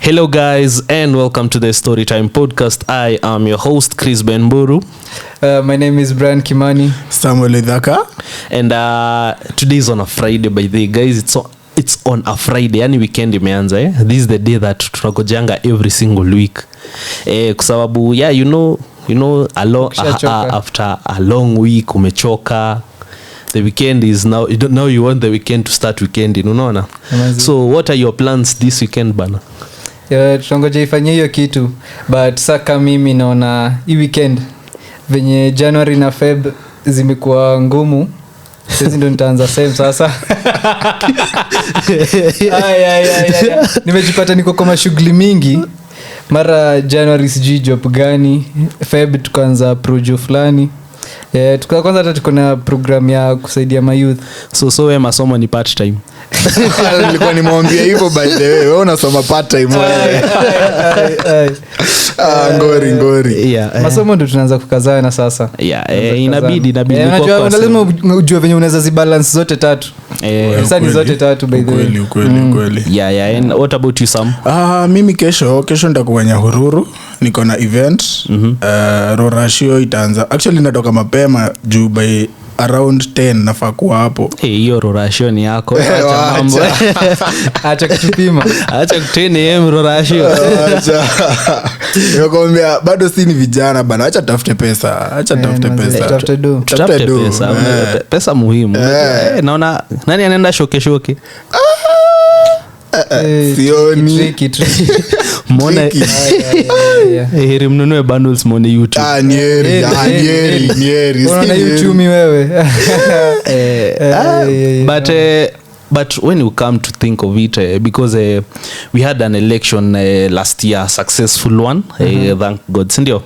Hello guys and welcome to the Storytime podcast. I am your host Chris Benburu. My name is Brian Kimani. Samuel Idhaka. And today is on a Friday by the way guys. It's on a Friday, yani weekend imeanza This is the day that tunagojanga every single week. Kwa sababu you know after a long week umechoka. The weekend is now you want the weekend to start weekending, unaona? So what are your plans this weekend bana? Tunangoja ifanye hiyo kitu, but saka mimi naona hii weekend venye January na Feb zimekuwa ngumu. Sasa ndio nitaanza same sasa. Nimejipata niko kwa shughuli mingi. Mara January sijui job gani, Feb tukaanza project fulani. Kwanza hata tuko na program ya kusaidia ma youth. So wewe masomo ni part time. Nilikuwa nimwambia hivyo by the way. Wewe unasoma part time wewe. Ngori. Masomo ndo tunaanza kukazana sasa. Inabidi unajua lazima ujue venye unaweza zibalance zote tatu. Sasa ni zote tatu by the way. Kweli. And what about you Sam? Mimi kesho nitakuwa Nyahururu. Niko na event. Rorashio itaanza. Actually natoka mapema juu by around 10 nafaa kuwa hapo. Hiyo rorashio ni yako. Acha mambo. Acha kutupima. Acha kutene rorashio. Nakwambia bado si ni vijana bana. Acha tafute pesa. Tutafute pesa. Pesa muhimu. Naona nani anaenda shoke. Sioni. Mona heri mnunue bundles mone YouTube. Nieri. Unaona YouTube wewe. But when you come to think of it, because we had an election last year, successful one, thank God, sindio?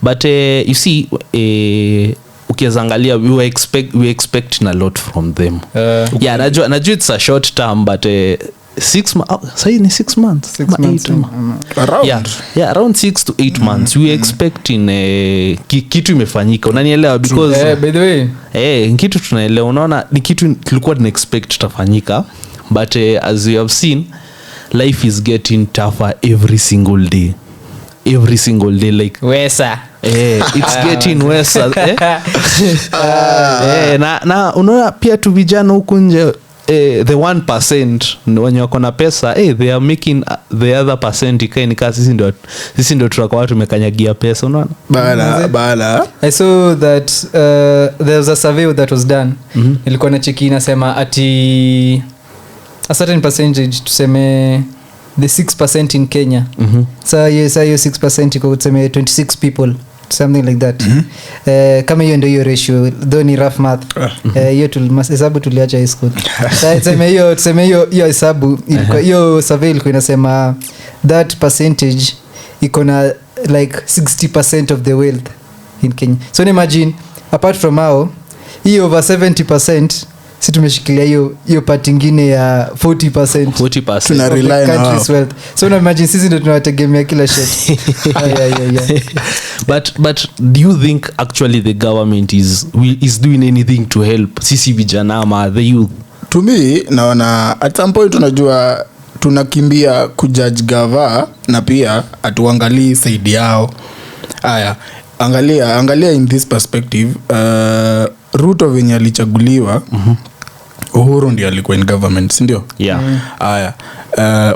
But you see, ukiangalia we expecting a lot from them. Najua it's a short term, but 6 months. Say in 6 months. 6 months. Around. Around 6 to 8 months. We expecting kitu imefanyika. Unanielewa because by the way, kitu tunaelewa, unaona ni kitu tulikuwa tuna expect tutafanyika, but as you have seen, life is getting tougher every single day like wesa. It's getting worse. Na unaona pia tu vijana huku nje, the 1% wenye wako na pesa, they are making the other percent ikaini kasi sisi ndio tutakuwa watu tumekanyagia pesa, unaona bala. I saw that there was a survey that was done. Ilikuwa na cheki inasema ati a certain percentage, tuseme the 6% in Kenya. So hiyo 6% iko tuseme 26 people, something like that. Kama hiyo ndio hiyo ratio, though ni rough math. Hiyo hesabu tuliacha high school. Tuseme hiyo hesabu ilikuwa, hiyo survey ilikuwa inasema that percentage iko na like 60% of the wealth in Kenya. So imagine apart from how hiyo over 70% si tumeshikilia hiyo part nyingine ya 40% tuna rely on country's wealth. So imagine sisi ndio tunategemea kila shit. But do you think actually the government is doing anything to help sisi vijana ama the youth? To me naona at some point tunajua tunakimbia kujudge gava na pia atuangalie side yao. Angalia in this perspective, Ruto venye alichaguliwa, Uhuru ndiye alikuwa in government, si ndio?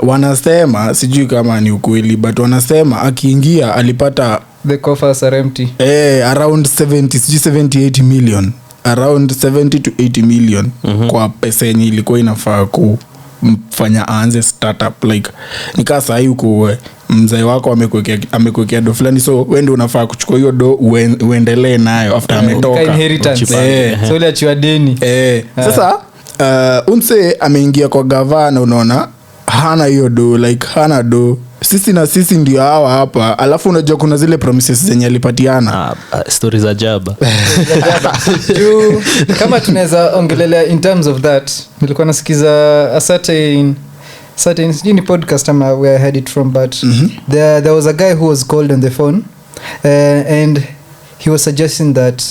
Wanasema sijui kama ni ukweli, but wanasema akiingia alipata the coffers are empty. Around 78 million. Around 70 to 80 million kwa pesa yenye ilikuwa inafaa kufanya aanze startup. Like nikaa sahi uko mzee wako amekuwekea do fulani, so wewe ndio unafaa kuchukua hiyo do uendelee nayo after ametoka. Inheritance. So ile achiwa deni. Sasa unse ameingia kwa gavana, unaona hana hiyo do, like hana do. Sisi ndio hawa hapa, alafu unajua kuna zile promises zenye alipatiana. Stories za jaba. Kama tunaweza ongelelea in terms of that, nilikuwa nasikiza a certain ni podcast ama where I heard it from, but there was a guy who was called on the phone, and he was suggesting that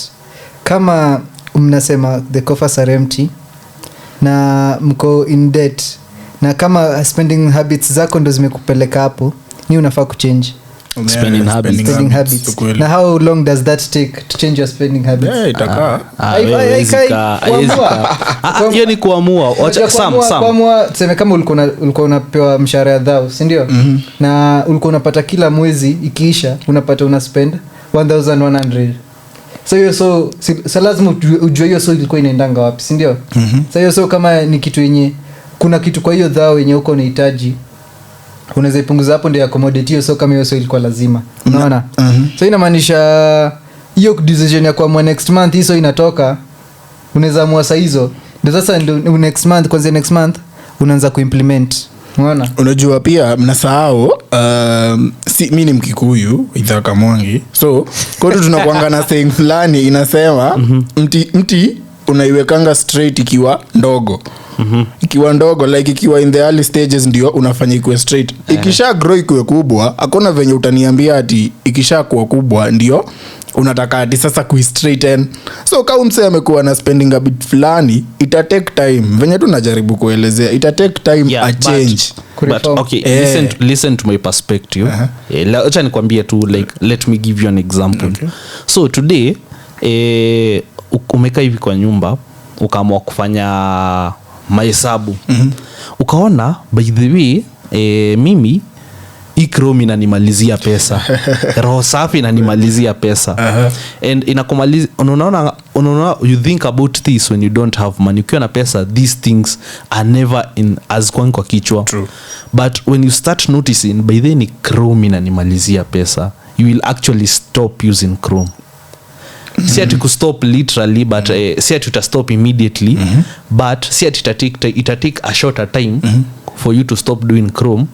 kama mnasema the coffers are empty na mko in debt na kama spending habits zako ndo zimekupeleka hapo ni unafaa kuchange Spending habits. na how long does that take to change your spending habits? Itakaa hiyo ni kuamua tuseme kama ulikuwa unapewa mshahara ya dhao sindio na ulikuwa unapata kila mwezi ikiisha unapata una spend 1100 so hiyo so lazima ujue hiyo so ilikuwa inaendanga wapi sindio so hiyo so kama ni kitu yenye kuna kitu kwa hiyo dhao yenye uko unahitaji unaweza ipunguza hapo ndio accommodate hiyo so kama hiyo so ilikuwa lazima unaona so inamaanisha hiyo decision ya kuamua next month hizo inatoka unaweza amua saa hizo ndio sasa ndio next month kwanza next month unaanza kuimplement unaona unajua pia mnasahau mi ni Mkikuyu Ithaka Mwangi so kwetu tunakuanga na saying fulani inasema mti unaiwekanga straight ikiwa ndogo ikiwa ndogo like ikiwa in the early stages ndio unafanya ikuwe straight ikisha grow ikuwe kubwa hakuna venye utaniambia ati ikisha kuwa kubwa ndio unataka ati sasa kuistraighten so kama mse amekuwa na spending a bit fulani ita take time venye tunajaribu kuelezea ita take time a change but okay listen to my perspective acha nikwambie tu like let me give you an example so today umekaa hivi kwa nyumba ukaamua kufanya mahesabu ukaona by the way mimi ikrom inanimalizia pesa roho safi inanimalizia pesa and inakumaliza unaona you think about this when you don't have money ukiwa na pesa these things are never in as kwa kichwa. True. But when you start noticing by then chrome inanimalizia pesa you will actually stop using chrome. Si ati kustop literally but si ati utastop immediately but si ati itatake a shorter time for you to stop doing chrome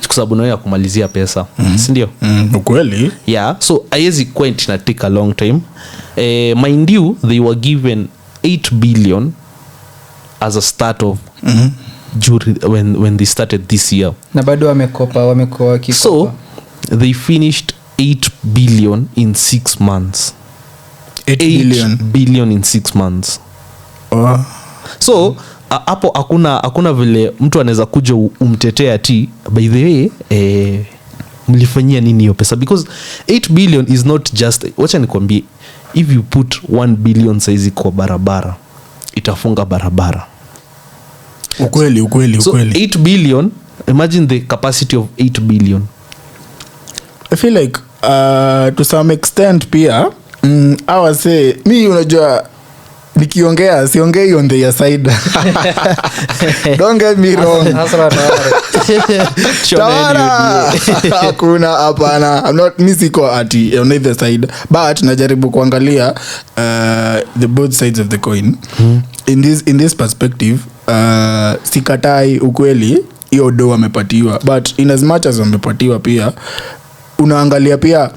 kwa sababu nayo ya kumalizia pesa si ndio? Ukweli yeah, so haiwezi kuwa ina take a long time. Mind you they were given 8 billion as a start of when they started this year na bado wamekuwa kikopa. So they finished 8 billion in 6 months. 8 billion in 6 months. So hapo hakuna vile mtu anaweza kuja umtetea ati by the way mlifanyia nini hiyo pesa, because 8 billion is not just, wacha nikwambie, if you put 1 billion saizi kwa barabara itafunga barabara. Ukweli. So 8 billion, imagine the capacity of 8 billion. I feel like to some extent pia I would say mi unajua nikiongea siongei on the side. Don't get me wrong. Hakuna hapana. I'm not misiko ati on either side but najaribu kuangalia the both sides of the coin. In this perspective sikatai ukweli hiyo do wamepatiwa but in as much as wamepatiwa pia unaangalia pia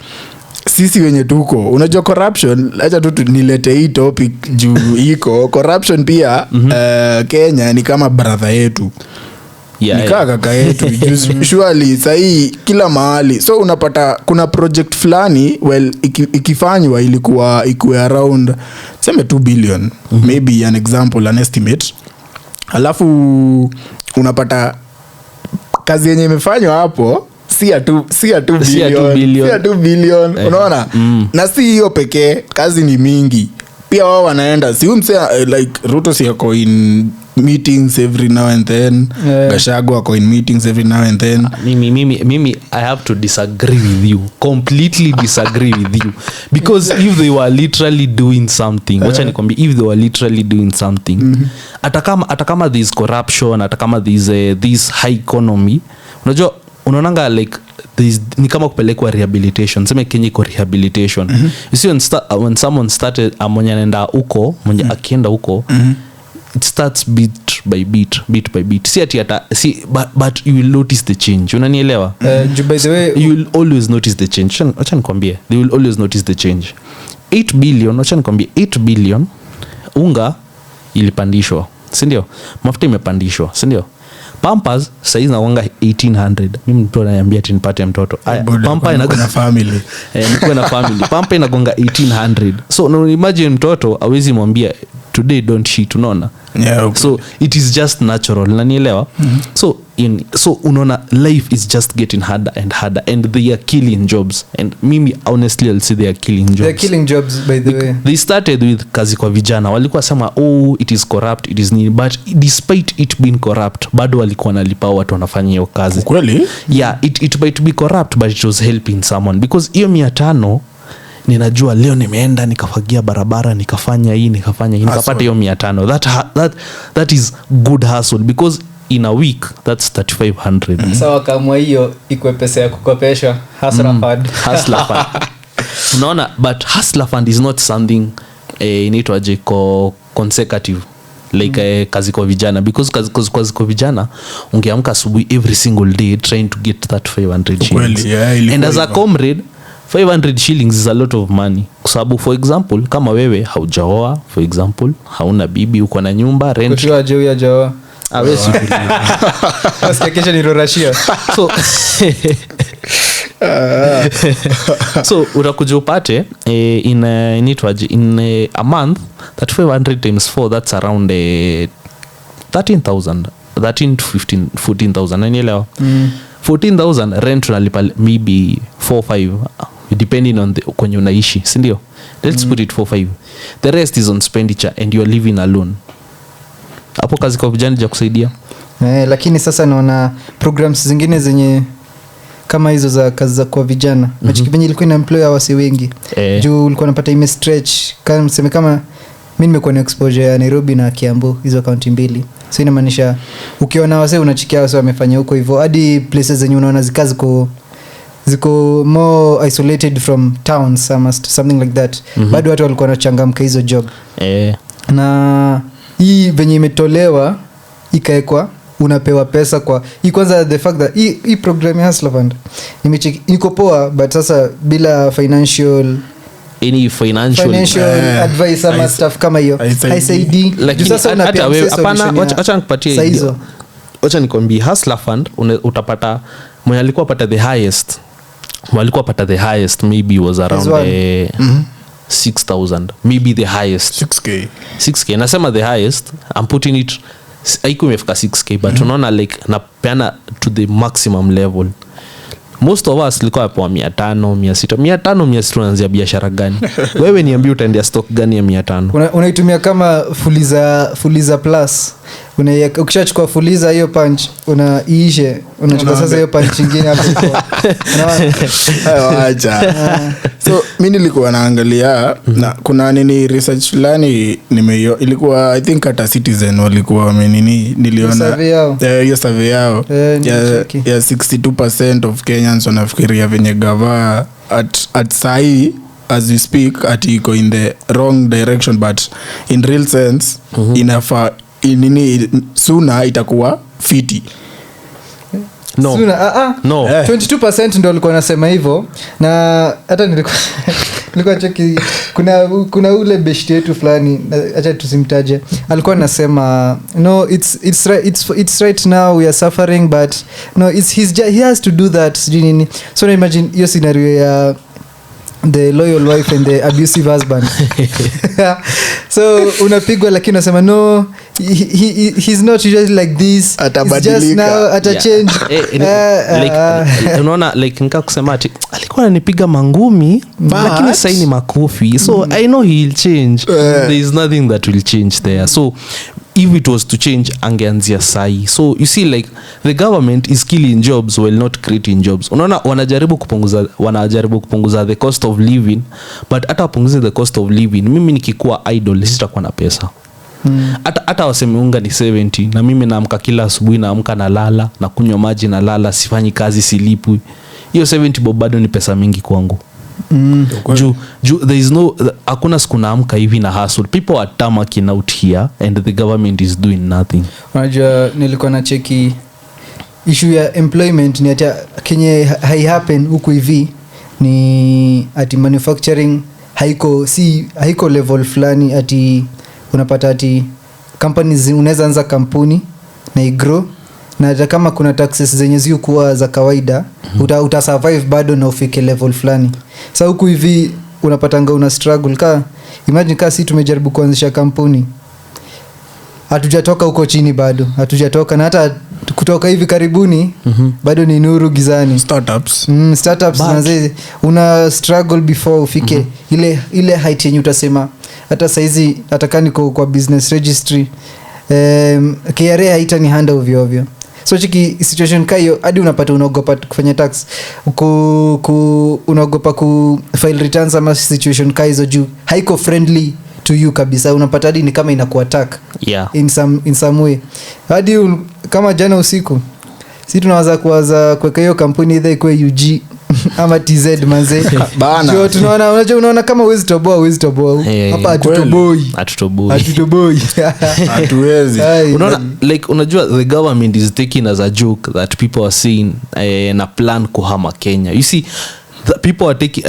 sisi wenye tuko unajua corruption, acha tu nilete hii topic juu iko corruption pia. Kenya ni kama brother yetu, ni kaka yetu usually sahi kila mahali. So unapata kuna project fulani ikifanywa ikuwe around seme 2 billion maybe an example, an estimate, alafu unapata kazi yenye imefanywa hapo si ya 2 billion unaona. Na si hiyo pekee, kazi ni mingi pia. Wao wanaenda si umse like Ruto si yako in meetings every now and then, Gashago ako in meetings every now and then. Mimi I have to disagree with you, completely disagree with you, because if they were literally doing something, wacha nikwambie, if they were literally doing something, atakama there is corruption, atakama there is this high economy, unajua unaonanga like ni kama kupelekwa rehabilitation. Sema Kenya iko rehabilitation. You see when someone started mwenye anaenda huko, mwenye akienda huko, it starts bit by bit. Si ati but you will notice the change. Unanielewa? By the way, you will always notice the change. Acha nikwambie, they will always notice the change. 8 billion, acha nikwambie, 8 billion unga ilipandishwa, si ndio? Mafuta imepandishwa, si ndio? Pampers saizi na wanga 1800. Mimi mtu ananiambia ati nipate mtoto. Pampa ina na family. Niko na family. Pampa inagonga 1800. So no, imagine mtoto hawezi mwambia today don't shit, unaona? Yeah, okay. So it is just natural, nanielewa. So unaona life is just getting harder and harder, and they are killing jobs, and mimi honestly I'll say they are killing jobs. They're killing jobs, by the way. They started with kazi kwa vijana, walikuwa sema it is corrupt, it is nini, but despite it being corrupt bado walikuwa nalipa watu wanafanya hiyo kazi. Kweli? Yeah, it might be corrupt but it was helping someone, because hiyo 500 ninajua leo nimeenda nikafagia barabara nikafanya hii nikapata hiyo 500. That is good hustle, because in a week that's 3500. Sawa, kama hiyo ikwe pesa ya kukopesha hustler fund. Unaona, but hustler fund is not something inaitwaje consecutive like kazi kwa vijana, because kazi kwa vijana ungeamka asubuhi every single day trying to get that 500 shillings. Yeah, and as a comrade 500 shillings is a lot of money, kwa sababu for example kama wewe haujaoa, for example hauna bibi, uko na nyumba rent, kutoa je ya jawa awezi kesho ni rorashia. So utakuja upate in a month that 500 times 4 that's around 13,000 13 to 15 14,000 nanielewa. 14,000 rent unalipa maybe 4-5 depending on kwenye unaishi, si ndio? Let's put it 4-5. The rest is on expenditure and you are living alone. Hapo kazi kwa vijana ja kusaidia. Lakini sasa naona programs zingine zenye kama hizo za kazi za kwa vijana machikipenye ilikuwa ina employer wasi wengi juu ulikuwa unapata ime stretch kama mseme, kama mimi nimekuwa na exposure ya Nairobi na Kiambu, hizo county mbili. So inamaanisha ukiona wase unachikia wase wamefanya huko hivyo, hadi places zenye unaona ziko more isolated from towns something like that. Bado watu walikuwa wanachangamka hizo job. Na hii venye imetolewa ikaekwa unapewa pesa kwa hii. Kwanza the fact that hii program ya Hustler Fund iko poa, but sasa bila financial advice ama stuff kama hiyo haisaidii. Lakini hata wewe hapana, acha nikupatie hiyo. Acha nikwambie Hustler Fund utapata mwenye alikuwa pata the highest maybe was around 6,000 maybe the highest 6k. Nasema the highest, I'm putting it haiko imefika 6k but unaona like napeana to the maximum level. Most of us likuwa hapo 500 unaanzia biashara gani? Wewe niambie utaendea stock gani ya 500? Unaitumia kama fuliza plus. Ukishachukua fuliza hiyo punch unaiishe, unachukua sasa hiyo punch nyingine hapo. Acha. So mimi nilikuwa naangalia na kuna nini research fulani ilikuwa I think hata Citizen walikuwa niliona hiyo survey yao ya 62% of Kenyans wanafikiria venye gava at sai as we speak iko in the wrong direction, but in real sense inafaa sooner itakuwa fiti. No. No. 22% ndio walikuwa nasema hivyo, na hata nilikuwa cheki kuna ule beshte yetu fulani, acha tusimtaje, alikuwa anasema no, it's right now we are suffering, but no, he has to do that nini. So imagine hiyo scenario ya the loyal wife and the abusive husband. So unapigwa lakini unasema no, he's not usually like this, it's just now ata change. Unaona like nika kusema ati alikuwa ananipiga mangumi lakini sasa ni makofi, so I know he'll change. There is nothing that will change there. So if it was to change angeanzia sai. So you see like the government is killing jobs while not creating jobs. Unaona wanajaribu kupunguza the cost of living, but hata wapunguze the cost of living, mimi nikikuwa idle sitakuwa na pesa. Hata waseme unga ni 70 na mimi naamka kila asubuhi, naamka na lala na kunywa maji na lala, sifanyi kazi, silipwi, hiyo 70 bob bado ni pesa mingi kwangu. There is no, hakuna siku naamka hivi na hustle. People are tamaking out here and the government is doing nothing. Unajua nilikuwa na cheki issue ya employment ni hata Kenya happen huku hivi, ni ati manufacturing haiko level fulani, ati unapata ati companies unaweza anza kampuni na igrow, na hata kama kuna taxes zenye zio kuwa za kawaida uta survive bado na ufike level fulani. Sasa huku hivi unapatanga una struggle. Imagine si tumejaribu kuanzisha kampuni hatujatoka huko chini bado, hatujatoka, na hata kutoka hivi karibuni bado ni nuru gizani. Startups Manze, una struggle before ufike ile height yenye utasema hata saizi nataka niko kwa business registry, KRA haita ni handa ovyo ovyo. So chiki situation kayo hadi unapata unaogopa kufanya tax, unaogopa ku file returns, ama situation kaizo juu haiko friendly to you kabisa, unapata hadi ni kama inaku attack in some way. Hadi kama jana usiku si tunawaza kuweka hiyo kampuni ile kwa UG ama TZ manze bana, sio tunaona, unaona kama huwezi toboa hapa, hatutoboi hatuwezi. Unaona, like unajua the government is taking as a joke that people are saying na plan kuhama Kenya. You see, the people are taking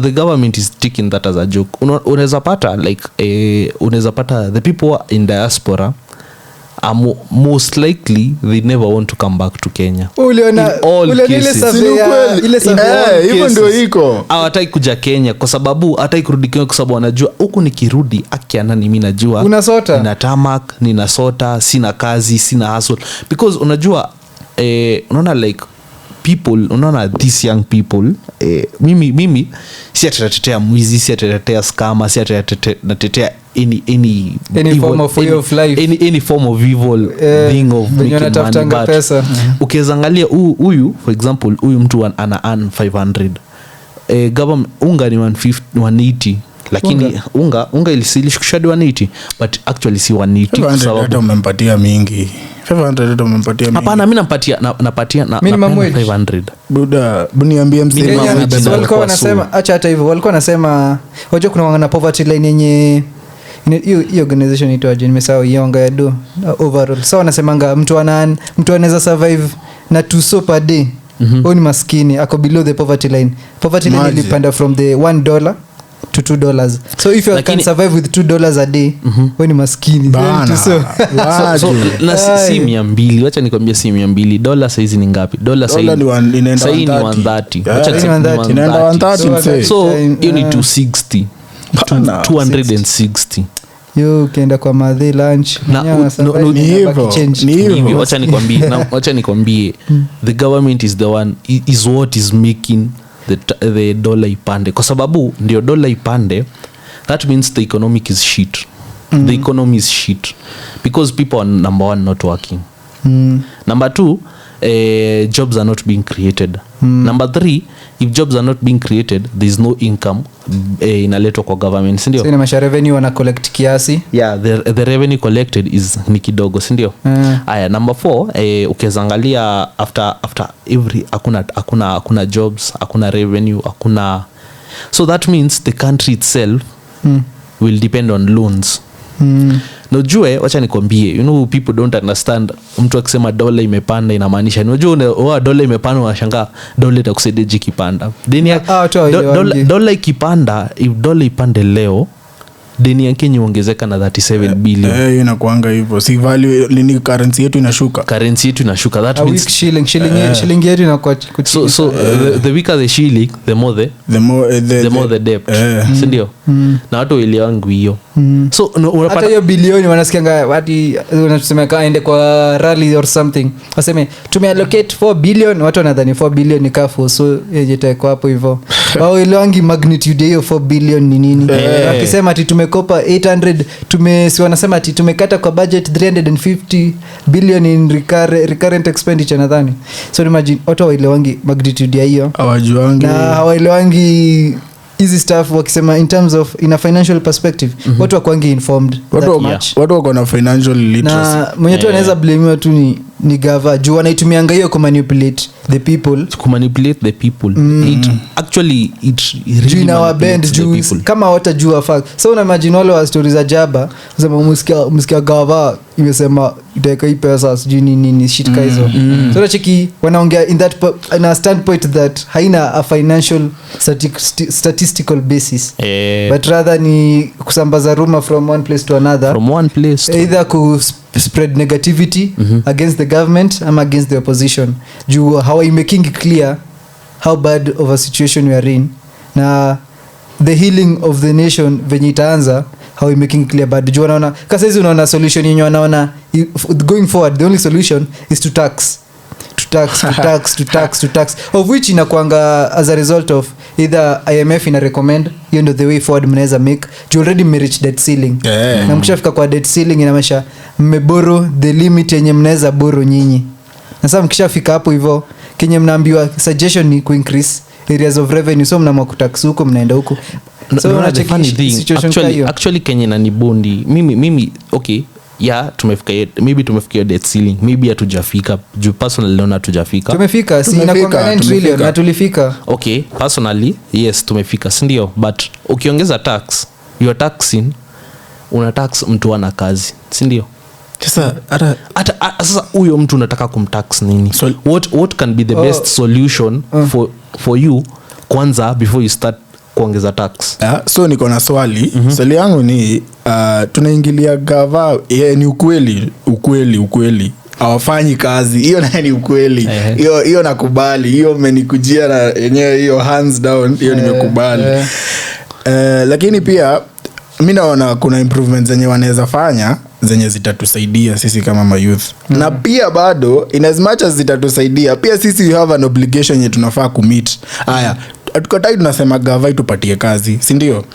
the government is taking that as a joke. Unaweza pata like unaweza pata the people in diaspora are most likely they never want to come back to Kenya. Uliona ile survey hivyo ndio iko. Hawataki kuja Kenya kwa sababu hataki kurudi Kenya kwa sababu wanajua huku nikirudi akiana mimi najua unasota, nina tamak, ninasota, sina kazi, sina hustle, because unajua unaona like people, unaona these young people, mimi si atatetea mwizi, si atatetea scammer, si atatetea any form of way of life, any form of evil thing of making money, but pesa. Ukiangalia huyu for example, huyu mtu ana earn 500, government unga ni 180, lakini unga ilishukisha 180, but actually si 180 kwa sababu umempatia mingi. 500 umempatia mingi. Hapana, mimi napatia minimum wage 500. Buda buniambia msema walikuwa wanasema, acha hata hivyo walikuwa wanasema wajua kuna wana poverty line yenye hiyo organization itoaje, nimesahau yonga ya do overall. So wanasemanga mtu anaweza survive na 2 so per day, ni maskini, ako below the poverty line. Poverty line ilipanda from the $1 to $2. So if you can survive with $2 a day, ni maskini bana. So na si 200, acha nikwambia si 200. Dola saizi ni ngapi? Dola saizi ni 130. Acha inaenda 130. So hiyo ni 260. 260. Yo ukienda kwa madhi lunch ni hivyo. Wacha nikwambie the government is the one is what is making the dollar ipande, kwa sababu ndio dollar ipande, that means the economic is shit. The economy is shit because people are number one not working, number 2 jobs are not being created, number 3 if jobs are not being created there is no income inaletwa kwa government, si ndio? So ina revenue wana collect kiasi, the revenue collected is ni kidogo, si ndio? Aya, number 4 ukiangalia after every hakuna jobs, hakuna revenue, hakuna, so that means the country itself will depend on loans. Nojue, wacha nikwambie, people don't understand. Mtu akisema dola imepanda inamaanisha, unajua dola imepanda unashangaa dola itakusaidia ikipanda. Dola ikipanda, if dola ipande leo, deni yake iongezeka na 37 billion. Inakuanga hivyo. Si value lini currency yetu inashuka. That means shilling yetu inakuwa so the weaker the shilling, the more the debt. Si ndio? Na watu waliangu hiyo. So unapata hata hiyo bilioni wanasikianga wati wanasema kaende kwa rally or something. Waseme tumeallocate 4 billion, watu wanadhani 4 billion ni kafu, so yeye hapo hivyo. Wao iliangi magnitude hiyo 4 billion ni nini? Wakisema ati tumekopa 800, si wanasema ati tumekata kwa budget 350 billion in recurrent expenditure nadhani. So imagine watu wailewangi magnitude ya hiyo. Hawajuangi. Na hawailewangi hizi stuff wakisema in terms of in a financial perspective, watu wakwangi informed watu wako na financial literacy, na mwenye tu anaweza blame tu ni gava juu wanaitumianga hiyo kumanipulate the people, it actually it really in our band juu kama watajua fact. So una imagine wale wa stories za jaba usema msikia gava imesema itaweka hii pesa sijui nini shit kaizo. So unacheki wanaongea in a standpoint that haina a financial statistical basis, but rather ni kusambaza rumor from one place to another, either ku spread negativity against the government ama against the opposition. Juu how are you making it clear how bad of a situation we are in, na the healing of the nation venye itaanza how we making clear bado juu wanaona kasa hizi unaona solution yenye wanaona going forward the only solution is to tax of which inakuanga as a result of either IMF ina recommend hiyo ndio the way forward mnaweza make you already reach debt ceiling na mkishafika kwa debt ceiling inamaanisha mmeboro the limit yenye mnaweza boro nyinyi na sasa mkishafika hapo hivyo kenye mnaambiwa suggestion ni ku increase areas of revenue so mnaamua kutax huko mnaenda huko so actually Kenya na ni bondi mimi okay yeah tumefika debt ceiling maybe hatujafika juu personally naona hatujafika si inakuanga 9 trillion na tulifika okay personally yes tumefika si ndio but ukiongeza tax you are taxing una tax mtu ana kazi si ndio sasa sasa huyo mtu unataka kumtax nini what can be the best solution for you kwanza before you start kuongeza tax so niko na swali swali yangu ni tunaingilia gava ni ukweli hawafanyi kazi hiyo naye ni ukweli hiyo nakubali hiyo mmenikujia na yenyewe hiyo hands down hiyo nimekubali lakini pia mi naona kuna improvements zenye wanaweza fanya zenye zitatusaidia sisi kama mayouth na pia bado in as much as zitatusaidia pia sisi we have an obligation yenye tunafaa kumit haya tukatai tunasema gava tupatie kazi si ndio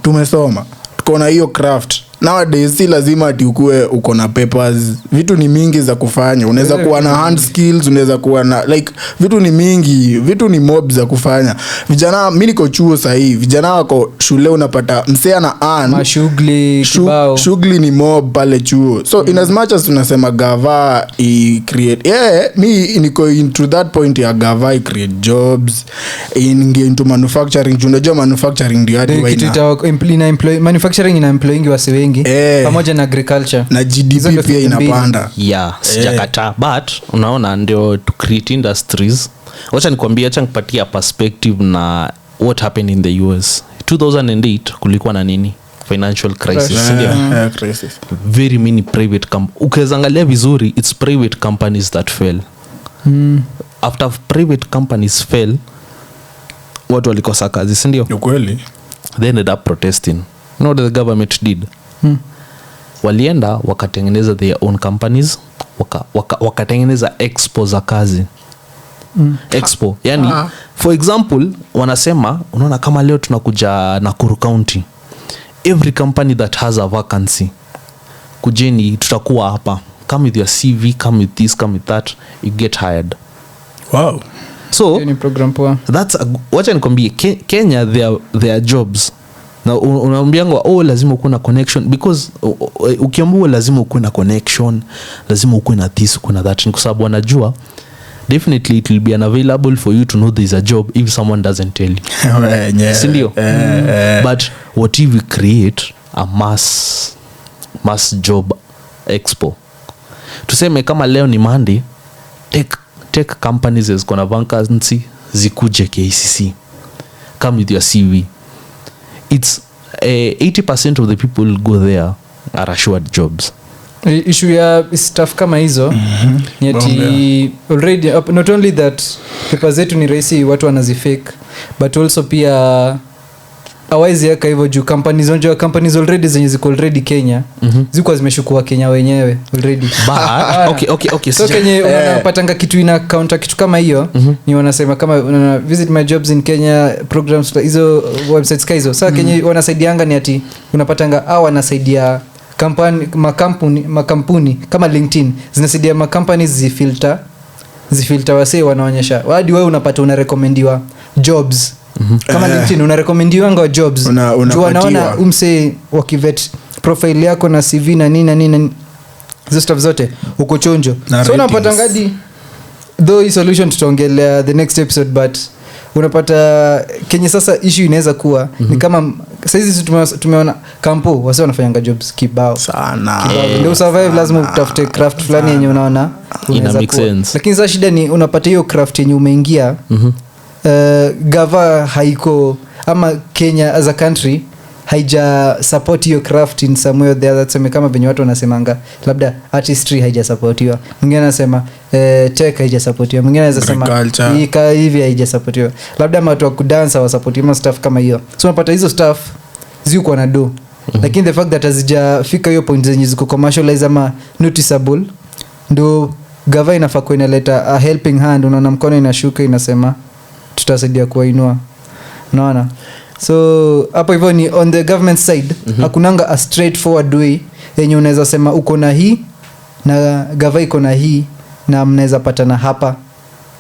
tumesoma tuko na hiyo craft nowadays si lazima ati ukue uko na papers vitu ni mingi za kufanya unaweza kuwa na hand skills unaweza kuwa na like vitu ni mingi vitu ni mob za kufanya vijana mimi niko chuo sahi vijana wako shule unapata msea na shughuli ni mob pale chuo so in as much as tunasema gava I create mi niko into that point ya gava I create jobs into manufacturing unajua manufacturing ndio hadi manufacturing ina employing wase wengi pamoja na agriculture na GDP pia inapanda sijakata but unaona ndio to create industries wacha nikwambie acha nikupatia perspective na what happened in the US 2008 kulikuwa na nini financial crisis crisis very many private ukiangalia vizuri it's private companies that fell after private companies fell watu walikosa kazi si ndio kweli they ended up protesting you know what the government did walienda wakatengeneza their own companies wakatengeneza expo za kazi expo yani for example wanasema unaona kama leo tunakuja Nakuru County every company that has a vacancy kujeni tutakuwa hapa come with your CV come with this come with that you get hired wow so ni program poa that's wacha nikwambie Kenya their jobs na unaambiangwa lazima ukuwe na connection because ukiambiwa lazima ukuwe na connection lazima ukuwe na this ukuwe na that kwa sababu wanajua definitely it will be unavailable for you to know there is a job if someone doesn't tell you sindio but what if we create a mass job expo tuseme kama leo ni Monday tech companies ziko na vacancy zikuje KCC come with your CV it's 80% of the people go there are assured jobs issue ya stuff kama hizo yeti already not only that paper zetu ni rahisi watu wanazifake but also pia awaizi yaka hivyo juu companies already zenye ziko already Kenya ziko zimeshukua Kenya wenyewe already okay so Kenya unapatanga kitu ina counter kitu kama hiyo ni wanasema kama visit my jobs in Kenya programs hizo websites hizo sasa Kenya wanasaidianga ni ati unapatanga au wanasaidia makampuni kama LinkedIn zinasaidia makampani zifilter wase wanaonyesha hadi wewe unapata unarekomendiwa jobs kama LinkedIn unarekomendiwa jobs unaona umse wakivet profile yako na CV na nini hizo stuff zote uko chonjo so unapata ngadi though hii solution tutaongelea the next episode but unapata Kenya sasa issue inaweza kuwa ni kama saizi tumeona kampo wase wanafanyanga jobs kibao sana ndio survive lazima utafute craft fulani yenye unaona ina make sense lakini sasa shida ni unapata hiyo craft yenye umeingia gava haiko ama Kenya as a country haija support hiyo craft in some way or the other tuseme kama venye watu wanasemanga labda artistry haija supportiwa mwingine anasema tech haija supportiwa mwingine anaweza sema hivi haija supportiwa labda watu wa kudansa wa supportiwa stuff kama hiyo so unapata hizo stuff ziko na do lakini the fact that hazijafika hiyo point zenye ziko commercialize ama noticeable, ndo gava inafaa kuwa inaleta a helping hand. Unaona mkono inashuka inasema tutasaidia kuwainua, unaona. So hapo hivyo ni on the government side. Hakunanga a straightforward way yenye unaweza sema uko na hii na gava iko na hii na mnaweza patana hapa.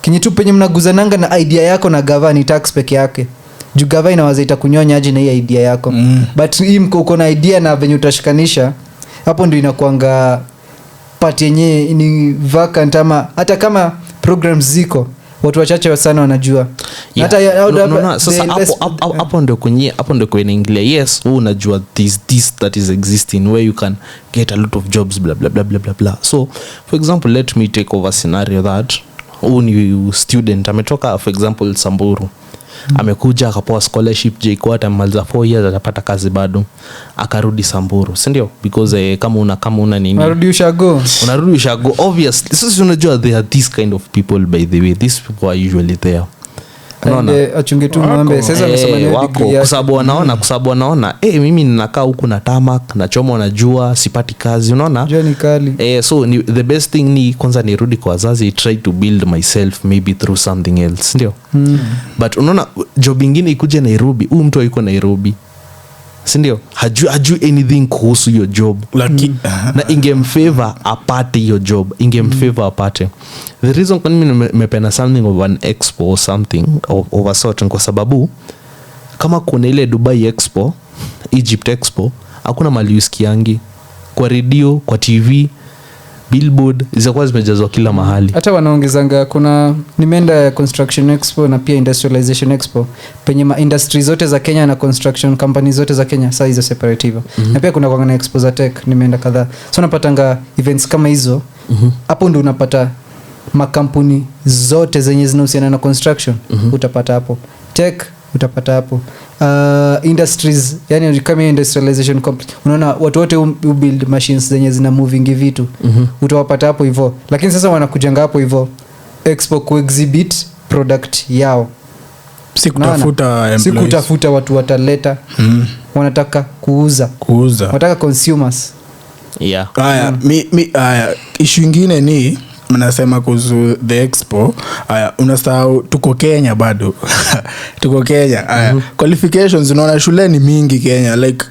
Kinyitu penye mnaguzananga na idea yako na gava ni tax peke yake. Juu gava inawaza itakunyonya aje na hii idea yako. But hii uko na idea na venye utashikanisha, hapo ndio inakuanga part yenye ni vacant, ama hata kama programs ziko watu wachache sana wanajua. Sasa hapo ndio kwenye ingilia. Yes, wewe unajua this that is existing where you can get a lot of jobs blah blah blah blah blah. So for example, let me take over scenario that huyu ni student ametoka for example Samburu, amekuja akapewa scholarship JKUAT, amaliza 4 years atapata kazi bado, akarudi Samburu, si ndio? Because kama una nini unarudi ushago obviously. Sisi unajua there are this kind of people, by the way, these people are usually there. Achunge tu ng'ombe sasa, amesema ni wako kwa sababu wanaona mimi ninakaa huku na tamak na choma, wanajua sipati kazi, unaona jua ni kali. So the best thing ni kwanza nirudi kwa wazazi, try to build myself maybe through something else, ndio. But unaona job ingine ikuje Nairobi, huyu mtu yuko Nairobi, si ndio, hajui anything kuhusu hiyo job, na ingemfavor apate hiyo job, ingemfavor apate. The reason kwa nini nimependa something of an expo or something of a sort, kwa sababu kama kuna ile Dubai Expo, Egypt Expo, hakuna mali usikiangi kwa radio, kwa TV, billboard zitakuwa zimejazwa kila mahali. Hata wanaongezanga, kuna nimeenda construction expo na pia industrialization expo penye ma industry zote za Kenya na construction company zote za Kenya saa hizo separate hivyo. Na pia kuna kwa expo za tech nimeenda kadhaa. So unapatanga events kama hizo. Hapo ndio unapata makampuni zote zenye zinahusiana na construction. Utapata hapo. Tech utapata hapo. Industries, yani kama industrialization company, unaona watu wote build machines zenye zina moving vitu, utawapata hapo hivyo. Lakini sasa wanakujanga hapo hivyo expo ku exhibit product yao, sikutafuta watu wataleta. Wanataka kuuza, wanataka consumers. Issue ingine ni mnasema kuhusu the expo. Unasahau tuko Kenya bado. Tuko Kenya. Qualifications, unaona shule ni mingi Kenya, like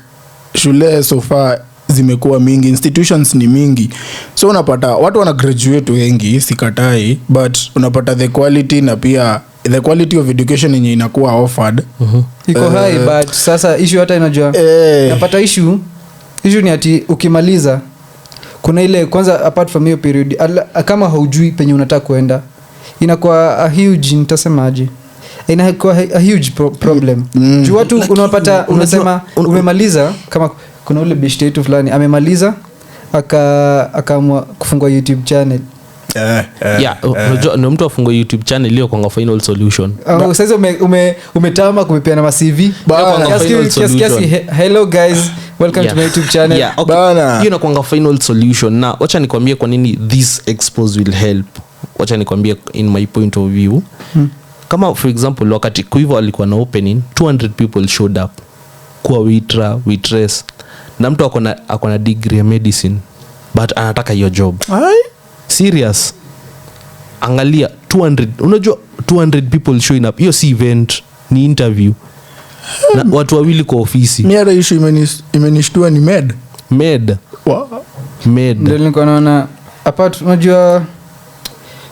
shule so far zimekuwa mingi, institutions ni mingi, so unapata watu wana graduate wengi, sikatai, but unapata the quality na pia the quality of education yenye inakuwa offered iko high. But sasa issue hata inajua napata issue ni ati ukimaliza kuna ile kwanza, apart from hiyo period, kama haujui penye unataka kuenda, inakuwa a huge, nitasemaje, inakuwa a huge problem. Juu watu unapata unasema umemaliza, kama kuna ule bishte yetu fulani amemaliza akaamua kufungua YouTube channel. Unajua ni mtu afungua YouTube channel iliyo kwa final solution. Sasa umetama kumepeana ma CV. Kiasi hello guys, welcome to my YouTube channel. Hiyo na kwa final solution. Na acha nikwambie kwa nini this expose will help. Acha nikwambie in my point of view. Kama for example wakati Kuiva alikuwa na opening, 200 people showed up kwa waitress, na mtu akona degree ya medicine but anataka hiyo job. Serious. Angalia 200, unajua 200 people showing up. Hiyo si event, ni interview. Na watu wawili kwa ofisi. Miara issue imenishtua ni med. Ndio nilikuwa naona apart, unajua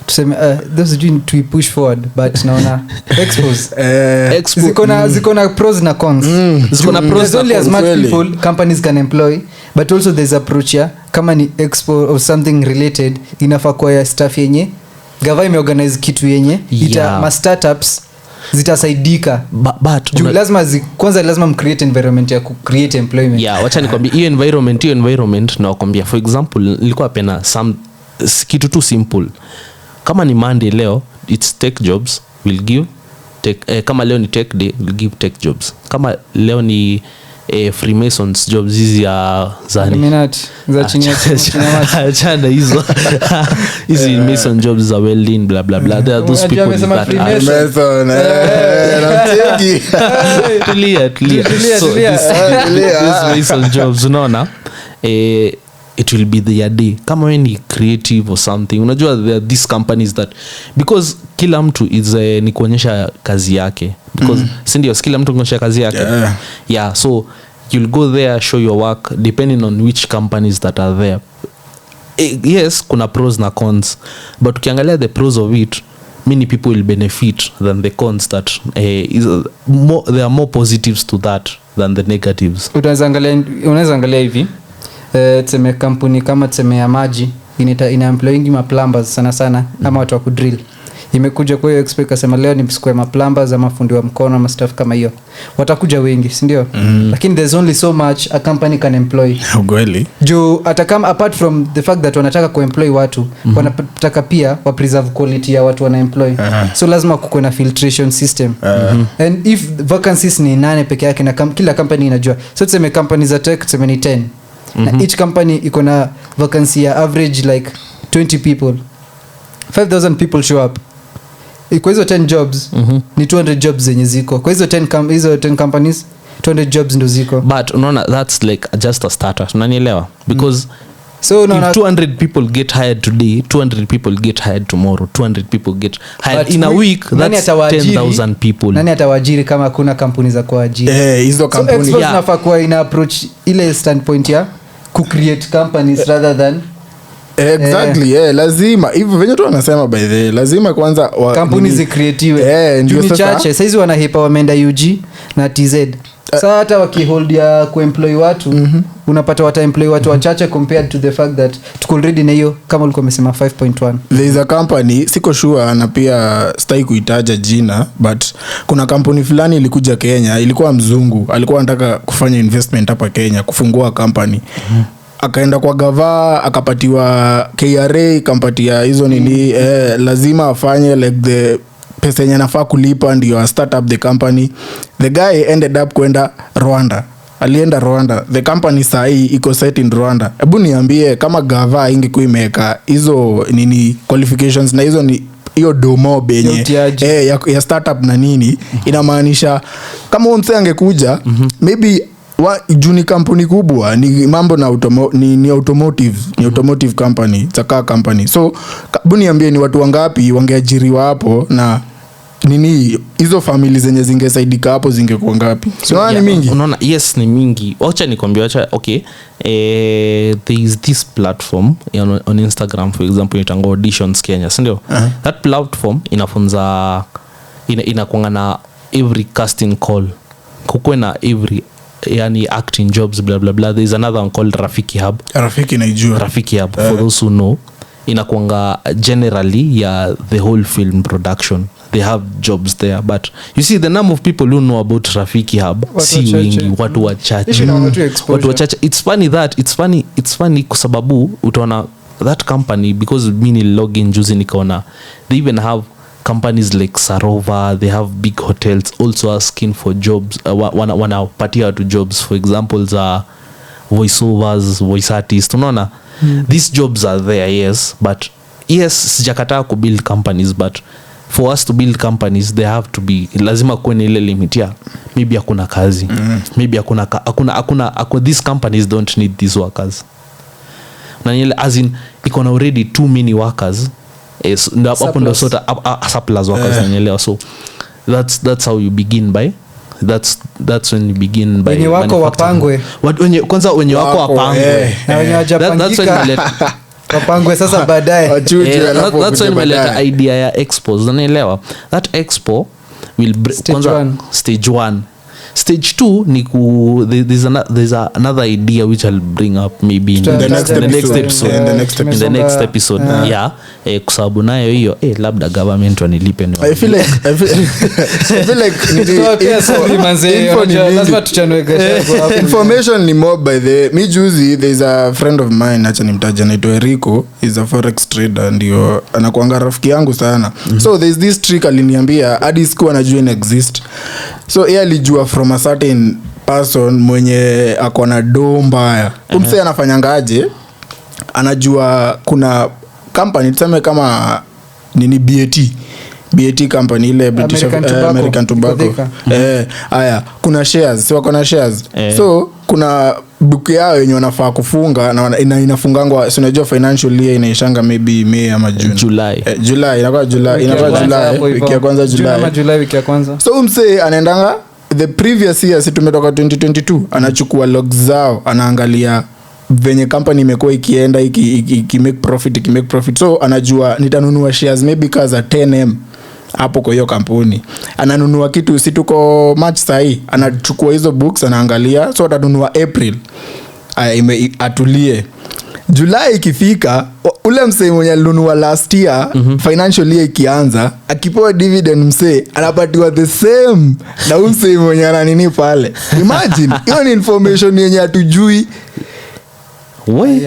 tuseme those doing to push forward, but naona expose ziko na pros na cons. Ziko na pros only as much people companies can employ, but also there's approach ya kama ni expo or something related, inafaa kwa ya staff yenye gava imeorganize kitu yenye ma startups zitasaidika. But lazima mcreate environment ya create employment. Wacha nikwambie hiyo environment na wakwambia, for example nilikuwa pena some kitu tu simple. Kama ni Monday leo, it's tech jobs, we'll give tech. Kama leo ni tech day, we'll give tech jobs. Kama leo ni Freemasons jobs hizi ya zani Illuminati za chini ya maji. chana hizo hizi Mason jobs za welding blah blah blah. There are those people with that Mason namcheki tulia so this Mason jobs unaona it will be their day kama wewe ni creative or something. Unajua there are these companies that because kila mtu is ni kuonyesha kazi yake because si ndio kila mtu kuonyesha kazi yake yeah so you'll go there show your work depending on which companies that are there. Yes kuna pros na cons but ukiangalia the pros of it many people will benefit than the cons that there are more positives to that than the negatives. Unaweza angalia hivi tuseme kampuni kama tuseme ya maji ina employing ma plumbers sana ama watu wa kudrill imekuja kwa hiyo expect kasema leo ni msukue ma plumbers ama fundi wa mkono ama stuff kama hiyo watakuja wengi si ndio lakini there's only so much a company can employ kweli juu atakam apart from the fact that wanataka kuemploy watu wanataka pia wa preserve quality ya watu wana employ so lazima kuwe na filtration system and if vacancies ni 8 peke yake na kila company inajua so tuseme companies za tech tuseme ni 10 na each company iko na vacancy ya average like 20 people 5000 people show up kwa hizo 10 jobs ni 200 jobs zenye ziko kwa hizo 10 companies 200 jobs ndo ziko but unaona that's like just a starter unanielewa because so if 200 people get hired today 200 people get hired tomorrow 200 people get hired in a week that's 10,000 people. Nani atawaajiri kama kuna kampuni za kuajiri hizo kampuni so nafaa kuwa ina approach ile standpoint ya ku create companies rather than exactly lazima hivyo venye tu wanasema by the lazima kwanza kampuni zi creative ndio sasa chache saizi wanahepa wameenda UG na TZ sasa hata wakihold ya kuemploy watu unapata wataemploy watu wachache compared to the fact that tuko already na hiyo kama ulikuwa umesema 5.1 there is a company siko sure na pia stai kuitaja jina but kuna kampuni fulani ilikuja Kenya ilikuwa mzungu alikuwa anataka kufanya investment hapa Kenya kufungua company akaenda kwa gava akapatiwa KRA kampatia hizo nini lazima afanye like the pesa yenye anafaa kulipa ndio start up the company. The guy ended up kwenda Rwanda. Alienda Rwanda. The company sahi iko set in Rwanda. Hebu niambie kama gava ingekuwa imeweka hizo nini qualifications na hizo ni hiyo domo benye ya startup na nini inamaanisha kama mtu angekuja maybe juni kampuni kubwa ni mambo na ni automotive company taka company. So hebu niambie ni watu wangapi wangeajiriwa hapo na nini hizo family zenye zingesaidika hapo zingekuwa ngapi? So ni mingi. Unaona yes ni mingi. Acha nikwambie okay there is this platform on Instagram for example inaitwa Auditions Kenya, si ndio? That platform inafunza inakuanga na every casting call. Kukwe na every yani acting jobs blah blah blah. There is another one called Rafiki Hub. Rafiki Hub for those who know inakuanga generally ya the whole film production. They have jobs there but you see the number of people who know about Rafiki Hub si wengi, watu wachache. It's funny kwa sababu utaona that company because mini login juzi nikaona they even have companies like Sarova, they have big hotels also asking for jobs, wanapatia watu jobs, for example za voiceovers, voice artists, unaona these jobs are there yes but yes sijakataa ku build companies but for us to build companies there have to be lazima kuwe ile limit ya maybe hakuna kazi maybe hakuna these companies don't need these workers na ile as in iko na already too many workers hapo ndo sort of surplus workers unanielewa. So that's how you begin by that's when you begin by wenye wako wapangwe kwanza wenye wako wapangwe na wenye wajapangika wapangwe sasa baadaye. That's when nimeleta idea ya expo unanielewa. That expo will stage 1. Stage 2 ni there's another idea which I'll bring up maybe in the next episode. Yeah kwa sababu nayo hiyo labda government wanilipe ni I feel like lazima tuchanue information ni more by the me juzi there's a friend of mine acha nimtaje anaitwa Rico, is a forex trader ndio anakuanga rafiki yangu sana. So there's this trick aliniambia hadi siku anajua ina exist. So yeye alijua from a certain person mwenye akona do mbaya umse anafanyangaje anajua kuna company tuseme kama nini BAT company ile British American Tobacco haya kuna shares si wako na shares so kuna book yao yenye wanafaa kufunga na inafungangwa si unajua financial year inaishanga maybe May ama June July inakuwa July wiki ya kwanza July wiki ya kwanza so umse anaendanga the previous year si tumetoka 2022 anachukua logs zao anaangalia venye company imekuwa ikienda iki make profit so anajua nitanunua shares maybe kaza 10M hapo kwa hiyo kampuni ananunua kitu si tuko March sahi anachukua hizo books anaangalia so atanunua April atulie July ikifika ule msee mwenye alinunua last year financial year ikianza akipewa dividend msee anapatiwa the same na msee mwenye ananini pale imagine hiyo ni information yenye hatujui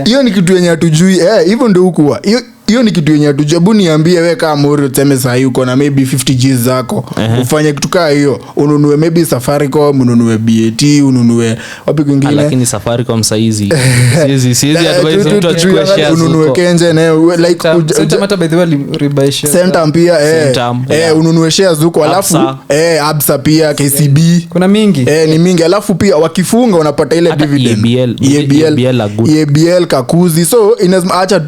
hiyo ni kitu yenye hatujui hivyo ndio hukuwa hiyo ni kitu yenye tujabu niambie wewe kama Mori useme saa hii uko na maybe 50 G's zako ufanye kitu kama hiyo ununue maybe Safaricom ununue BAT ununue wapi kwingine lakini Safaricom saizi siwezi advise mtu achukue shares ununue Kenje na like hata by the way rebuy shares Centum pia ununue shares huko alafu Absa pia KCB kuna mingi ni mingi alafu pia wakifunga unapata ile dividend EABL Kakuzi so acha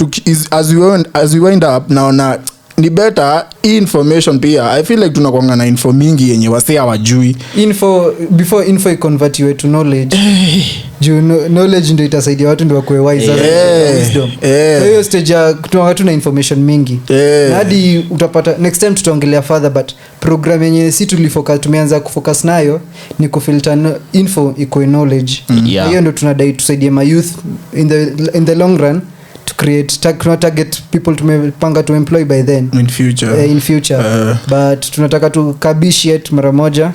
as we wind up naona ni better information pia I feel like tunakuanga na info mingi yenye wase hawajui before info convert you to knowledge knowledge ndio itasaidia watu ndio wakuwe wise wisdom hiyo stage ya kutoa watu na information mingi hadi utapata next time tutaongelea further but program yenye si tumeanza kufocus nayo ni kufilter info iko knowledge hiyo ndio tunadai tusaidie my youth in the long run to create target people tumepanga to employ by then in future but tunataka tukabishi mara moja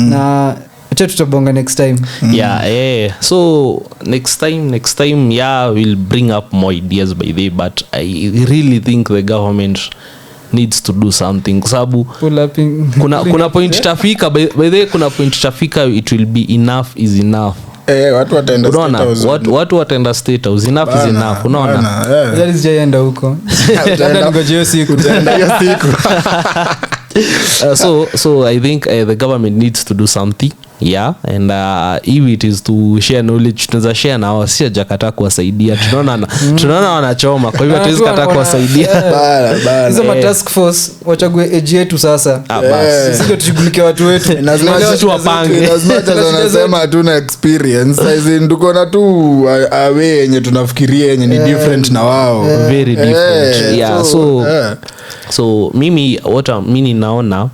na acha tutabonga next time so next time we'll bring up more ideas by the way but I really think the government needs to do something kwa sababu kuna point tafika by the way kuna point tafika it will be enough is enough watu wataenda state house enough is enough unaona jaenda huko ngojeo siku so I think the government needs to do something and if it is to share knowledge tunaweza share na wao si jakata kuwasaidia tunaona wanachoma kwa hivyo tuwezi kata kuwasaidia hizo ma task force wachague age yetu sasa basi sisi tushughulikie watu wetu lazima tuwapange lazima tunasema hatuna experience sasa ndiko na tu awe yenye tunafikiria yenye ni different na wao very different so mimi naona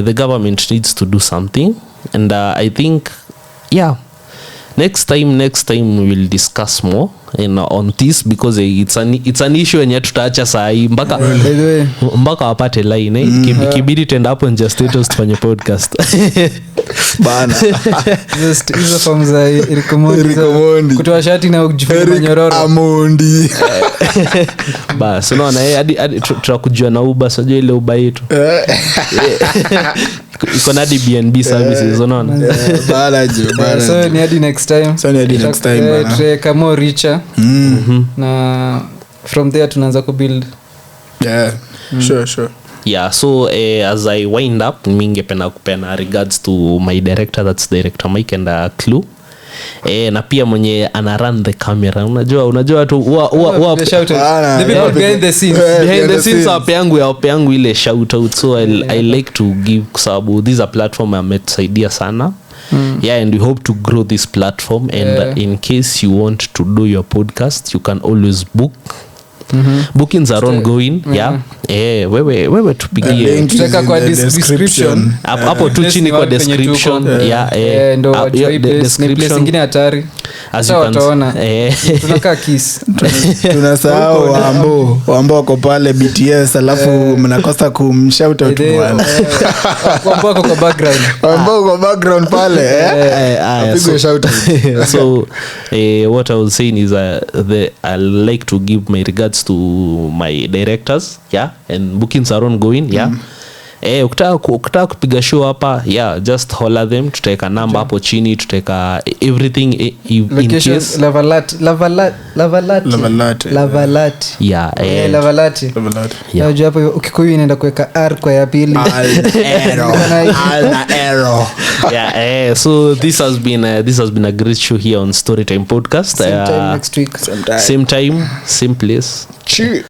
the government needs to do something and I think next time we will discuss more on this because it's an issue yenye tutaacha saa hii mpaka wapate line kibidi tenda hapo nje status tufanye podcast bana hizo form za recommend kutoa shati na kujifunga nyororo Amondi basi unaona hadi tutakujua na Uber sio ile Uber yetu iko na BNB services unaona bana so ni hadi next time bana kama richer na from there tunaanza kubuild sure so as I wind up ningependa kupena regards to my director that's director Mike and Clue na pia mwenye ana run the camera unajua tu behind the scenes wapeangu ile shout out so I like to give sababu this is a platform ametusaidia sana and we hope to grow this platform and in case you want to do your podcast you can always book bookings are ongoing wewe tupigie tutaweka kwa description hapo tu chini kwa description ndo wajue place nyingine hatari as you can utaona tunakaa kiss tunasahau wambo wako pale BTS alafu mnakosa kumshout out bwana wambo kwa background pale apigwe shout out so what I was saying is I like to give my regards to my directors and bookings are ongoing ukitaka kupiga show hapa just holler them, tutaweka namba hapo chini, tutaweka everything in location case. Lavalati Lavalati. unajua hapo ukikuyu inaenda kuweka r kwa ya pili So this has been a great show here on Storytime Podcast. same time next week Same time, same place. Cheers.